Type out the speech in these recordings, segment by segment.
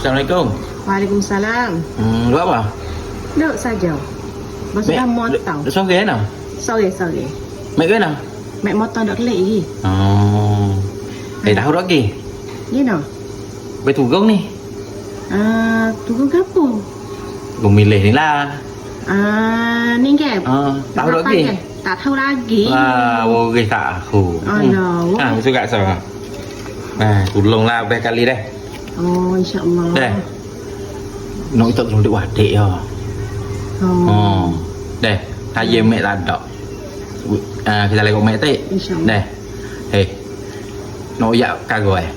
Assalamualaikum. Waalaikumsalam. Buat apa? Duduk saja. Sudah motong. Sore nào? Sore. Mẹ cái nào? Mek motong dak kelek lagi. Tahu lagi. Ye no. Bertugung nih. Tunggu kapo? Gue milih ni lah. Ni ke? Tahu lagi. Tak tahu lagi. Boleh tahu. Suka sama. Tolonglah beberapa kali deh. Oh, insya-Allah. Deh. Nak itu terus wadik ya. Deh, tanya mek tak ada. Kita lagi mek tak? Insya-Allah. Deh. Hei. Nak ya kagoi.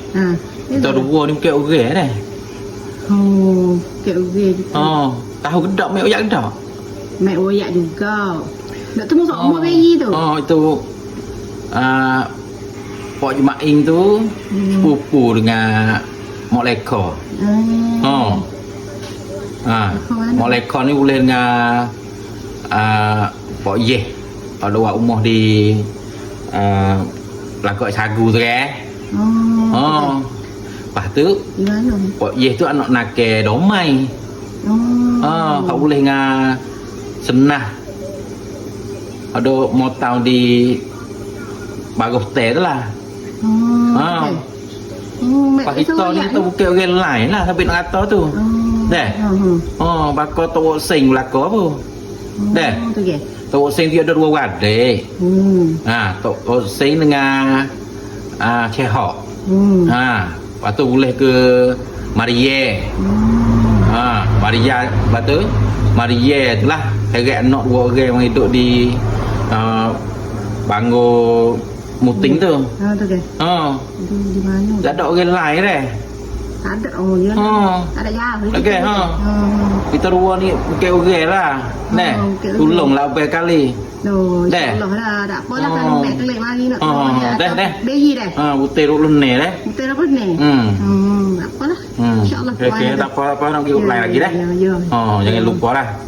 Kita dua ni ke orang deh. Ke orang. Tahu gedak mek oyak gedak. Mek oyak juga. Nak tunggu sok umur bayi tu. Itu Pak Jumaing tu sepupu dengan Mak Leka. Mak Leka ni boleh dengan Pak Yeh. Ada buat rumah di Lakuk Sagu tu kan. Lepas tu Pak Yeh tu anak nakal domai. Kau boleh dengan Senah. Ada motau di Bagus teh tu lah. Pak kita ni tu bukan orang lain lah tapi nak kata tu. Deh. Bakal tu sing belaka apa? Deh. Tu sing dia ada dua wadik. Tu sing dengan Cehok. Lepas tu boleh ke Maria. Maria, lepas tu Maria tu lah. Heret anak dua orang yang hidup di Bangor Muting tu. Tu ke? Di mana? Tak ada orang lain deh. Tak ada. Ya. Tak ada jauh. Okey, kita dua ni bukan orang lah. Deh. Tolonglah beberapa kali. InsyaAllah dah. Tak apa lah kalau mek kelek mari nak. Deh. Bayi deh. Butir dulu ni deh. Betul apa ni? Tak apalah. InsyaAllah. Okey, tak apa nak pergi lain lagi deh. Ya. Jangan lupa lah.